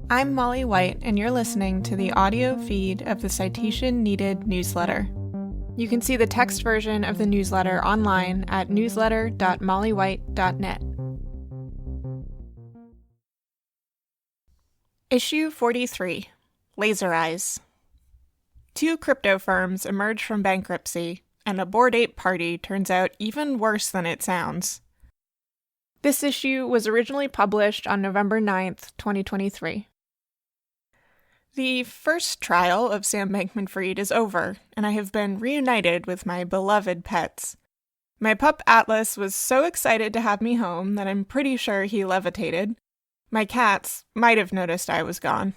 I'm Molly White, and you're listening to the audio feed of the Citation Needed newsletter. You can see the text version of the newsletter online at newsletter.mollywhite.net. Issue 43, Laser Eyes. Two crypto firms emerge from bankruptcy, and a Bored Ape party turns out even worse than it sounds. This issue was originally published on November 9th, 2023. The first trial of Sam Bankman-Fried is over, and I have been reunited with my beloved pets. My pup Atlas was so excited to have me home that I'm pretty sure he levitated. My cats might have noticed I was gone.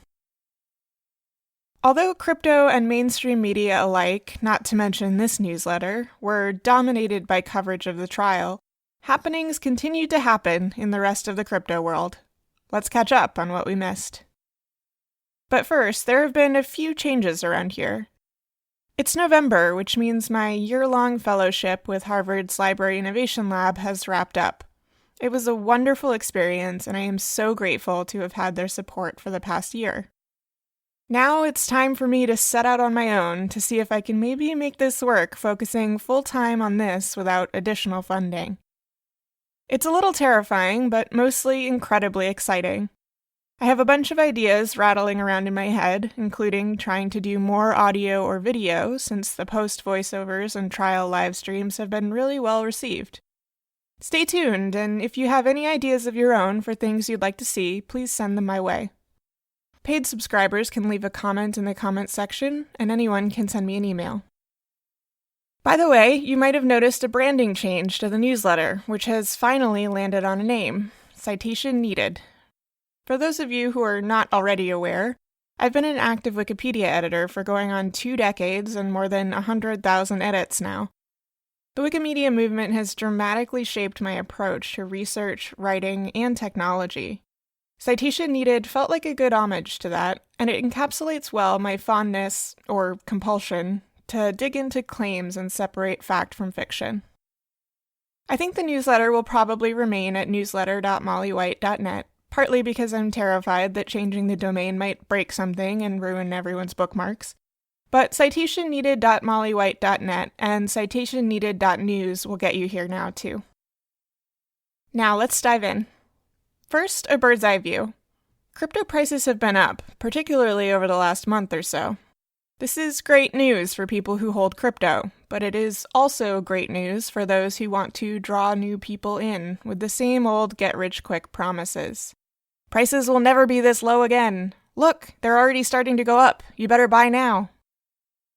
Although crypto and mainstream media alike, not to mention this newsletter, were dominated by coverage of the trial, happenings continued to happen in the rest of the crypto world. Let's catch up on what we missed. But first, there have been a few changes around here. It's November, which means my year-long fellowship with Harvard's Library Innovation Lab has wrapped up. It was a wonderful experience, and I am so grateful to have had their support for the past year. Now it's time for me to set out on my own to see if I can maybe make this work, focusing full-time on this without additional funding. It's a little terrifying, but mostly incredibly exciting. I have a bunch of ideas rattling around in my head, including trying to do more audio or video, since the post voiceovers and trial live streams have been really well received. Stay tuned, and if you have any ideas of your own for things you'd like to see, please send them my way. Paid subscribers can leave a comment in the comments section, and anyone can send me an email. By the way, you might have noticed a branding change to the newsletter, which has finally landed on a name: Citation Needed. For those of you who are not already aware, I've been an active Wikipedia editor for going on 2 decades and more than 100,000 edits now. The Wikimedia movement has dramatically shaped my approach to research, writing, and technology. Citation Needed felt like a good homage to that, and it encapsulates well my fondness, or compulsion, to dig into claims and separate fact from fiction. I think the newsletter will probably remain at newsletter.mollywhite.net, partly because I'm terrified that changing the domain might break something and ruin everyone's bookmarks. But citationneeded.mollywhite.net and citationneeded.news will get you here now, too. Now, let's dive in. First, a bird's eye view. Crypto prices have been up, particularly over the last month or so. This is great news for people who hold crypto, but it is also great news for those who want to draw new people in with the same old get-rich-quick promises. Prices will never be this low again. Look, they're already starting to go up. You better buy now.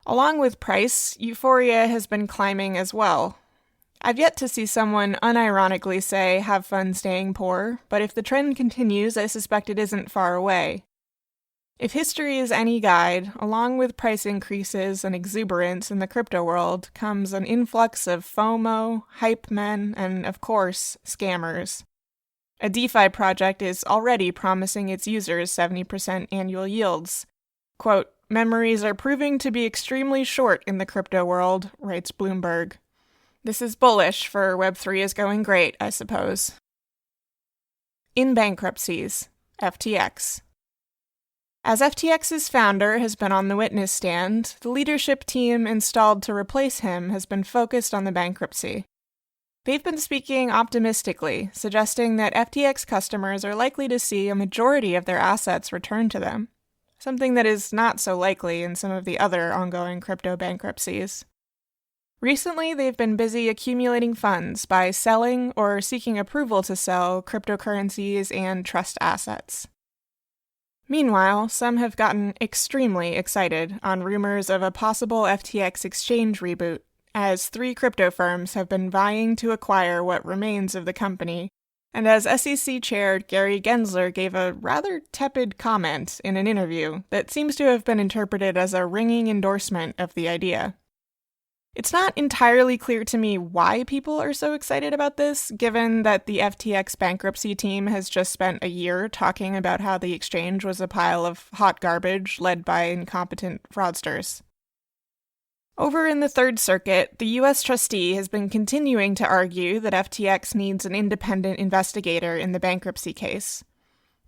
Along with price, euphoria has been climbing as well. I've yet to see someone unironically say, have fun staying poor, but if the trend continues, I suspect it isn't far away. If history is any guide, along with price increases and exuberance in the crypto world comes an influx of FOMO, hype men, and, of course, scammers. A DeFi project is already promising its users 70% annual yields. Quote, "Memories are proving to be extremely short in the crypto world," writes Bloomberg. This is bullish, for Web3 is going great, I suppose. In bankruptcies, FTX. As FTX's founder has been on the witness stand, the leadership team installed to replace him has been focused on the bankruptcy. They've been speaking optimistically, suggesting that FTX customers are likely to see a majority of their assets returned to them, something that is not so likely in some of the other ongoing crypto bankruptcies. Recently, they've been busy accumulating funds by selling or seeking approval to sell cryptocurrencies and trust assets. Meanwhile, some have gotten extremely excited on rumors of a possible FTX exchange reboot, as 3 crypto firms have been vying to acquire what remains of the company, and as SEC Chair Gary Gensler gave a rather tepid comment in an interview that seems to have been interpreted as a ringing endorsement of the idea. It's not entirely clear to me why people are so excited about this, given that the FTX bankruptcy team has just spent a year talking about how the exchange was a pile of hot garbage led by incompetent fraudsters. Over in the Third Circuit, the U.S. trustee has been continuing to argue that FTX needs an independent investigator in the bankruptcy case.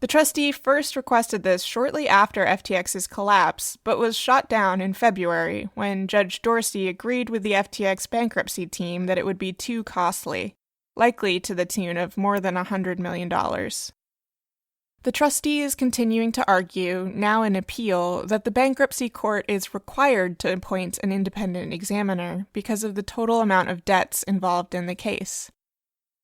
The trustee first requested this shortly after FTX's collapse, but was shot down in February when Judge Dorsey agreed with the FTX bankruptcy team that it would be too costly, likely to the tune of more than $100 million. The trustee is continuing to argue, now in appeal, that the bankruptcy court is required to appoint an independent examiner because of the total amount of debts involved in the case.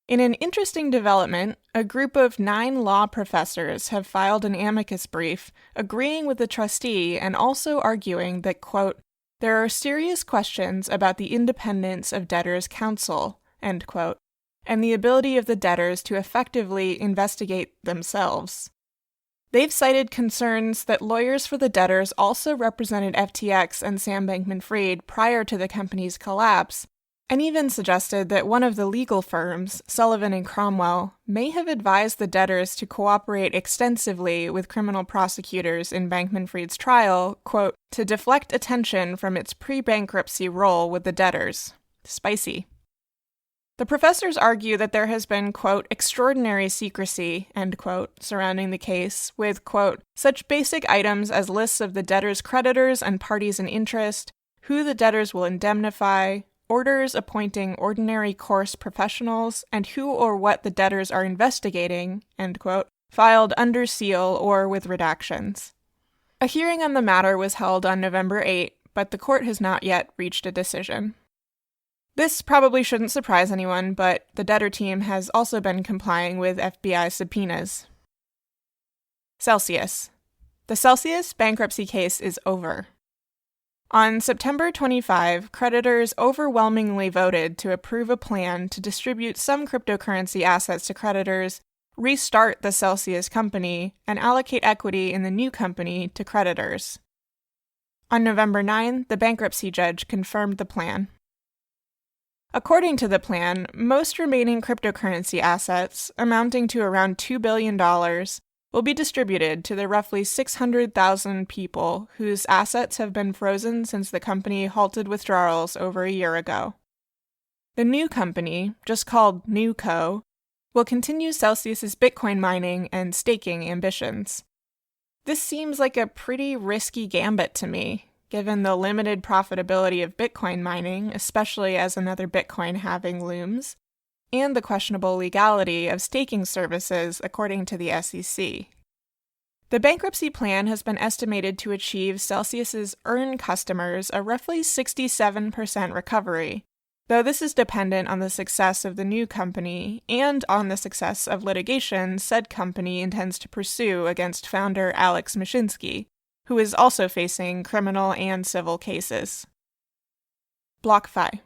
In an interesting development, a group of 9 law professors have filed an amicus brief agreeing with the trustee and also arguing that, quote, there are serious questions about the independence of debtors' counsel, end quote, and the ability of the debtors to effectively investigate themselves. They've cited concerns that lawyers for the debtors also represented FTX and Sam Bankman-Fried prior to the company's collapse, and even suggested that one of the legal firms, Sullivan and Cromwell, may have advised the debtors to cooperate extensively with criminal prosecutors in Bankman-Fried's trial, quote, to deflect attention from its pre-bankruptcy role with the debtors. Spicy. The professors argue that there has been, quote, extraordinary secrecy, end quote, surrounding the case, with, quote, such basic items as lists of the debtors' creditors and parties in interest, who the debtors will indemnify, orders appointing ordinary course professionals, and who or what the debtors are investigating, end quote, filed under seal or with redactions. A hearing on the matter was held on November 8, but the court has not yet reached a decision. This probably shouldn't surprise anyone, but the debtor team has also been complying with FBI subpoenas. Celsius. The Celsius bankruptcy case is over. On September 25, creditors overwhelmingly voted to approve a plan to distribute some cryptocurrency assets to creditors, restart the Celsius company, and allocate equity in the new company to creditors. On November 9, the bankruptcy judge confirmed the plan. According to the plan, most remaining cryptocurrency assets, amounting to around $2 billion, will be distributed to the roughly 600,000 people whose assets have been frozen since the company halted withdrawals over a year ago. The new company, just called NewCo, will continue Celsius's Bitcoin mining and staking ambitions. This seems like a pretty risky gambit to me, given the limited profitability of Bitcoin mining, especially as another Bitcoin halving looms, and the questionable legality of staking services according to the SEC. The bankruptcy plan has been estimated to achieve Celsius's earn customers a roughly 67% recovery, though this is dependent on the success of the new company and on the success of litigation said company intends to pursue against founder Alex Mashinsky, who is also facing criminal and civil cases. BlockFi.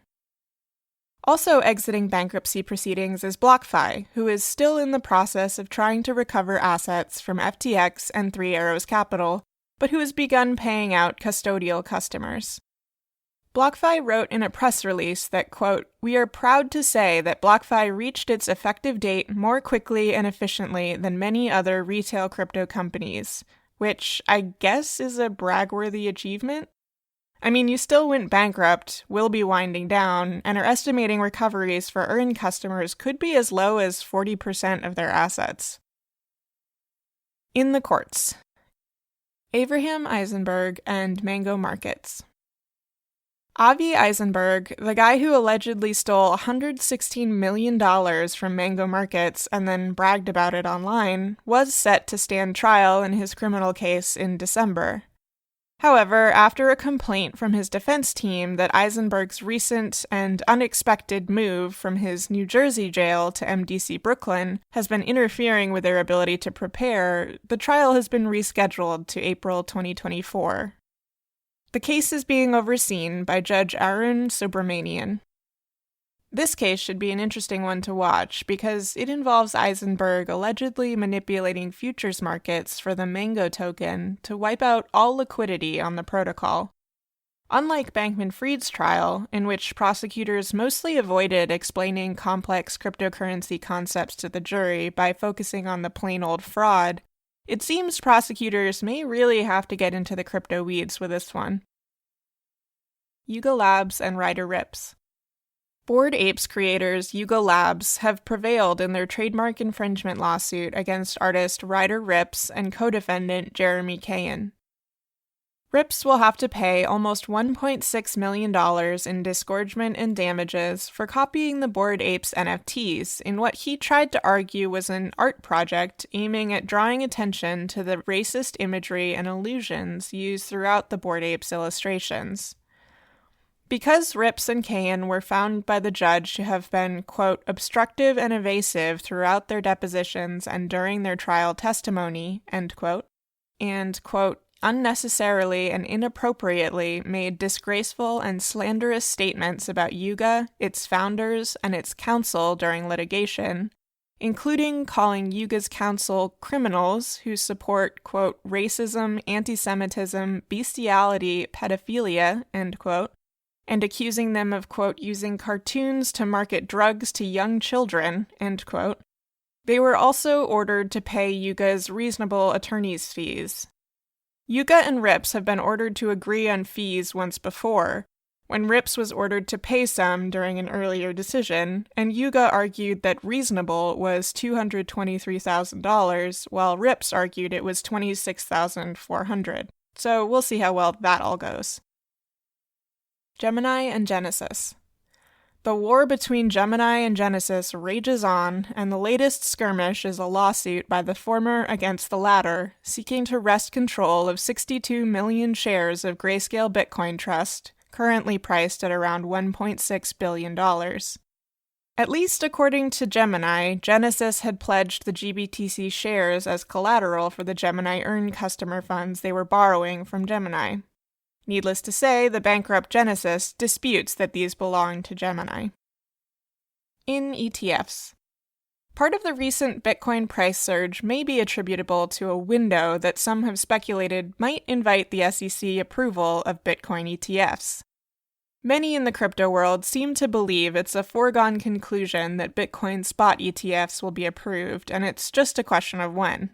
Also exiting bankruptcy proceedings is BlockFi, who is still in the process of trying to recover assets from FTX and Three Arrows Capital, but who has begun paying out custodial customers. BlockFi wrote in a press release that, quote, we are proud to say that BlockFi reached its effective date more quickly and efficiently than many other retail crypto companies, which I guess is a brag-worthy achievement. I mean, you still went bankrupt, will be winding down, and are estimating recoveries for earn customers could be as low as 40% of their assets. In the courts. Abraham Eisenberg and Mango Markets. Avi Eisenberg, the guy who allegedly stole $116 million from Mango Markets and then bragged about it online, was set to stand trial in his criminal case in December. However, after a complaint from his defense team that Eisenberg's recent and unexpected move from his New Jersey jail to MDC Brooklyn has been interfering with their ability to prepare, the trial has been rescheduled to April 2024. The case is being overseen by Judge Arun Subramanian. This case should be an interesting one to watch because it involves Eisenberg allegedly manipulating futures markets for the Mango token to wipe out all liquidity on the protocol. Unlike Bankman-Fried's trial, in which prosecutors mostly avoided explaining complex cryptocurrency concepts to the jury by focusing on the plain old fraud, it seems prosecutors may really have to get into the crypto weeds with this one. Yuga Labs and Ryder Rips. Bored Apes creators Yuga Labs have prevailed in their trademark infringement lawsuit against artist Ryder Ripps and co-defendant Jeremy Kayan. Ripps will have to pay almost $1.6 million in disgorgement and damages for copying the Bored Apes NFTs in what he tried to argue was an art project aiming at drawing attention to the racist imagery and allusions used throughout the Bored Apes illustrations. Because Ripps and Kayan were found by the judge to have been, quote, obstructive and evasive throughout their depositions and during their trial testimony, end quote, and, quote, unnecessarily and inappropriately made disgraceful and slanderous statements about Yuga, its founders, and its counsel during litigation, including calling Yuga's counsel criminals who support, quote, racism, anti-Semitism, bestiality, pedophilia, end quote, and accusing them of, quote, using cartoons to market drugs to young children, end quote. They were also ordered to pay Yuga's reasonable attorney's fees. Yuga and Ripps have been ordered to agree on fees once before, when Ripps was ordered to pay some during an earlier decision, and Yuga argued that reasonable was $223,000, while Ripps argued it was $26,400. So we'll see how well that all goes. Gemini and Genesis. The war between Gemini and Genesis rages on, and the latest skirmish is a lawsuit by the former against the latter, seeking to wrest control of 62 million shares of Grayscale Bitcoin Trust, currently priced at around $1.6 billion. At least according to Gemini, Genesis had pledged the GBTC shares as collateral for the Gemini Earn customer funds they were borrowing from Gemini. Needless to say, the bankrupt Genesis disputes that these belong to Gemini. In ETFs. Part of the recent Bitcoin price surge may be attributable to a window that some have speculated might invite the SEC approval of Bitcoin ETFs. Many in the crypto world seem to believe it's a foregone conclusion that Bitcoin spot ETFs will be approved, and it's just a question of when.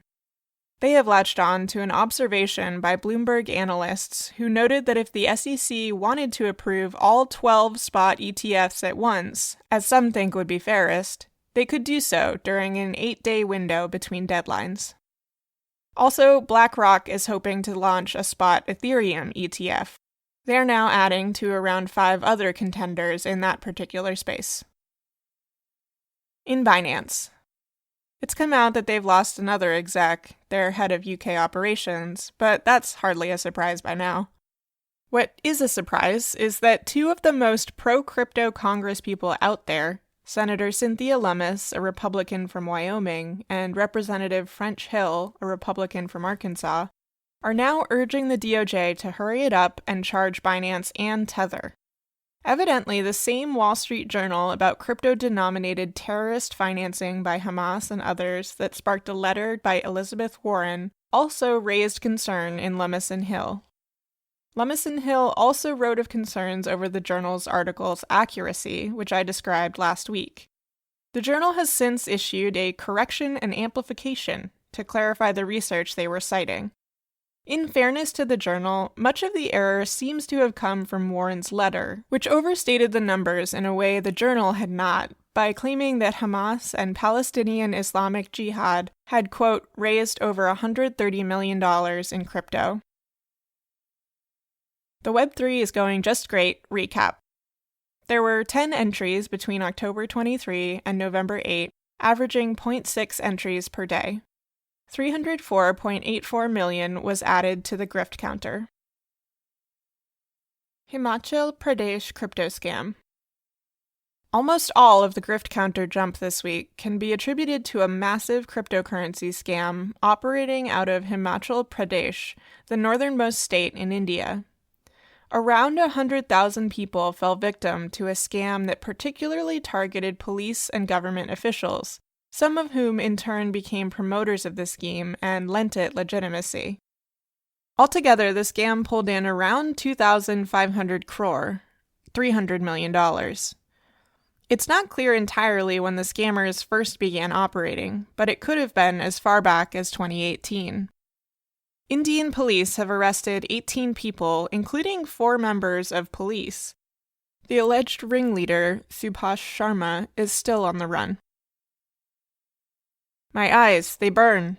They have latched on to an observation by Bloomberg analysts who noted that if the SEC wanted to approve all 12 spot ETFs at once, as some think would be fairest, they could do so during an 8-day window between deadlines. Also, BlackRock is hoping to launch a spot Ethereum ETF. They're now adding to around 5 other contenders in that particular space. In Binance. It's come out that they've lost another exec, their head of UK operations, but that's hardly a surprise by now. What is a surprise is that 2 of the most pro-crypto congresspeople out there, Senator Cynthia Lummis, a Republican from Wyoming, and Representative French Hill, a Republican from Arkansas, are now urging the DOJ to hurry it up and charge Binance and Tether. Evidently, the same Wall Street Journal about crypto-denominated terrorist financing by Hamas and others that sparked a letter by Elizabeth Warren also raised concern in Lummis and Hill. Lummis and Hill also wrote of concerns over the journal's article's accuracy, which I described last week. The journal has since issued a correction and amplification to clarify the research they were citing. In fairness to the journal, much of the error seems to have come from Warren's letter, which overstated the numbers in a way the journal had not, by claiming that Hamas and Palestinian Islamic Jihad had, quote, raised over $130 million in crypto. The Web3 is going just great. Recap. There were 10 entries between October 23 and November 8, averaging 0.6 entries per day. 304.84 million was added to the grift counter. Himachal Pradesh crypto scam. Almost all of the grift counter jump this week can be attributed to a massive cryptocurrency scam operating out of Himachal Pradesh, the northernmost state in India. Around 100,000 people fell victim to a scam that particularly targeted police and government officials, some of whom in turn became promoters of the scheme and lent it legitimacy. Altogether, the scam pulled in around 2,500 crore, $300 million. It's not clear entirely when the scammers first began operating, but it could have been as far back as 2018. Indian police have arrested 18 people, including 4 members of police. The alleged ringleader, Subhash Sharma, is still on the run. My eyes, they burn.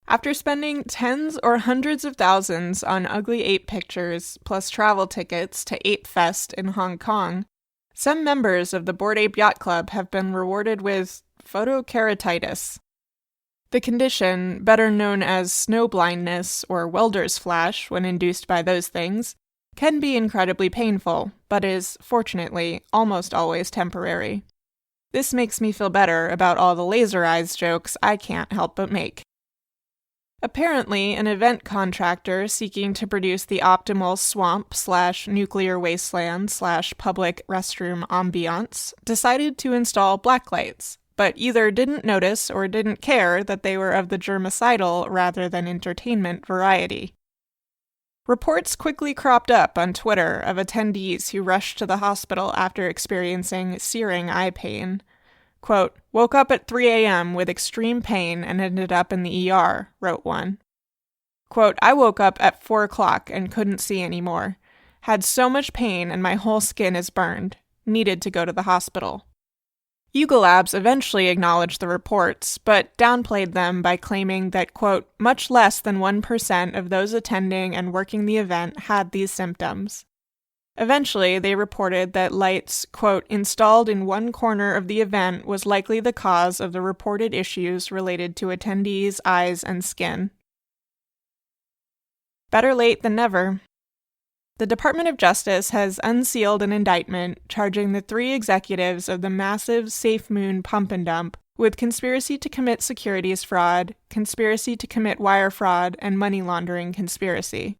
After spending tens or hundreds of thousands on ugly ape pictures, plus travel tickets to Ape Fest in Hong Kong, some members of the Bored Ape Yacht Club have been rewarded with photokeratitis. The condition, better known as snow blindness or welder's flash when induced by those things, can be incredibly painful, but is, fortunately, almost always temporary. This makes me feel better about all the laser eyes jokes I can't help but make. Apparently, an event contractor seeking to produce the optimal swamp/nuclear wasteland/public restroom ambiance decided to install blacklights, but either didn't notice or didn't care that they were of the germicidal rather than entertainment variety. Reports quickly cropped up on Twitter of attendees who rushed to the hospital after experiencing searing eye pain. Quote, "Woke up at 3 a.m. with extreme pain and ended up in the ER," wrote one. Quote, "I woke up at 4 o'clock and couldn't see anymore. Had so much pain and my whole skin is burned. Needed to go to the hospital." Yuga Labs eventually acknowledged the reports, but downplayed them by claiming that, quote, "much less than 1% of those attending and working the event had these symptoms." Eventually, they reported that lights, quote, "installed in one corner of the event was likely the cause of the reported issues related to attendees' eyes and skin." Better late than never. The Department of Justice has unsealed an indictment charging the 3 executives of the massive Safe Moon pump and dump with conspiracy to commit securities fraud, conspiracy to commit wire fraud, and money laundering conspiracy.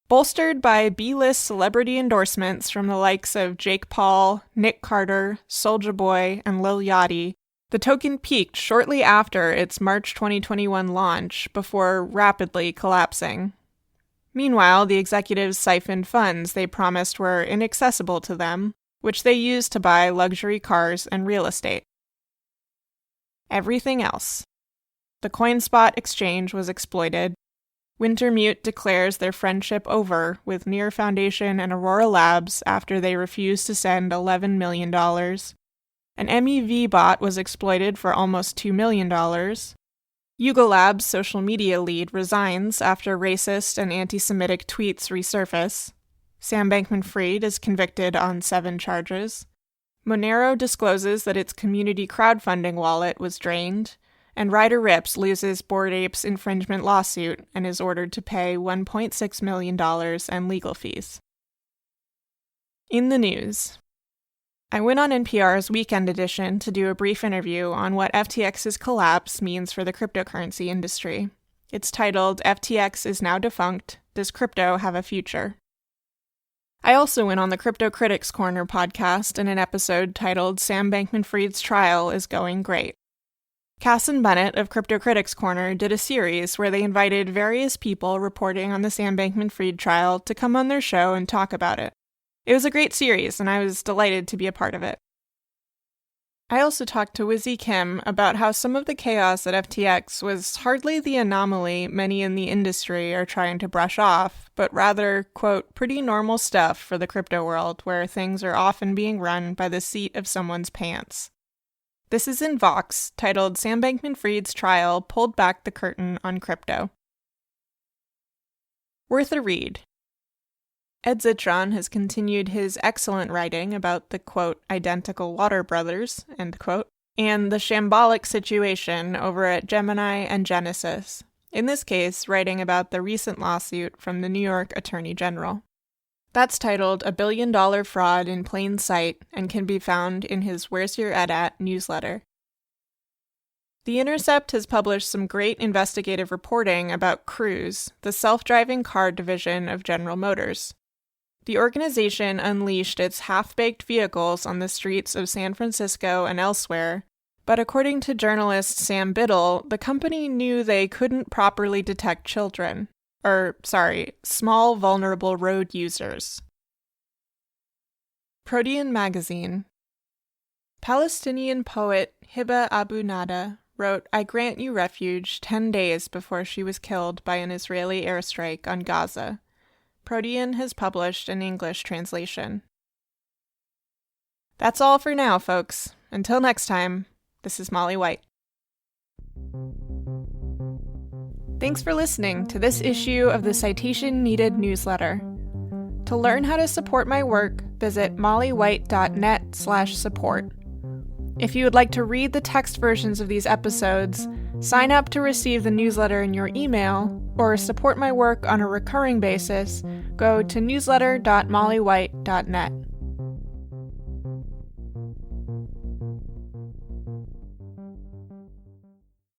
Bolstered by B-list celebrity endorsements from the likes of Jake Paul, Nick Carter, Soulja Boy, and Lil Yachty, the token peaked shortly after its March 2021 launch before rapidly collapsing. Meanwhile, the executives siphoned funds they promised were inaccessible to them, which they used to buy luxury cars and real estate. Everything else. The CoinSpot exchange was exploited. Wintermute declares their friendship over with Near Foundation and Aurora Labs after they refused to send $11 million. An MEV bot was exploited for almost $2 million. Yuga Labs' social media lead resigns after racist and anti-Semitic tweets resurface. Sam Bankman-Fried is convicted on 7 charges. Monero discloses that its community crowdfunding wallet was drained, and Ryder Ripps loses Bored Ape's infringement lawsuit and is ordered to pay $1.6 million and legal fees. In the news. I went on NPR's Weekend Edition to do a brief interview on what FTX's collapse means for the cryptocurrency industry. It's titled, "FTX is Now Defunct. Does Crypto Have a Future?" I also went on the Crypto Critics Corner podcast in an episode titled "Sam Bankman-Fried's Trial is Going Great." Cass and Bennett of Crypto Critics Corner did a series where they invited various people reporting on the Sam Bankman-Fried trial to come on their show and talk about it. It was a great series, and I was delighted to be a part of it. I also talked to Wizzy Kim about how some of the chaos at FTX was hardly the anomaly many in the industry are trying to brush off, but rather, quote, pretty normal stuff for the crypto world where things are often being run by the seat of someone's pants. This is in Vox, titled "Sam Bankman-Fried's Trial Pulled Back the Curtain on Crypto." Worth a read. Ed Zitron has continued his excellent writing about the, quote, identical Water brothers, end quote, and the shambolic situation over at Gemini and Genesis, in this case writing about the recent lawsuit from the New York Attorney General. That's titled "A $1 Billion Fraud in Plain Sight" and can be found in his Where's Your Ed At newsletter. The Intercept has published some great investigative reporting about Cruise, the self-driving car division of General Motors. The organization unleashed its half-baked vehicles on the streets of San Francisco and elsewhere, but according to journalist Sam Biddle, the company knew they couldn't properly detect children. Small vulnerable road users. Protean Magazine. Palestinian poet Hiba Abu Nada wrote "I Grant You Refuge" 10 days before she was killed by an Israeli airstrike on Gaza. Protean has published an English translation. That's all for now, folks. Until next time, this is Molly White. Thanks for listening to this issue of the Citation Needed newsletter. To learn how to support my work, visit mollywhite.net/support. If you would like to read the text versions of these episodes, sign up to receive the newsletter in your email, or support my work on a recurring basis, go to newsletter.mollywhite.net.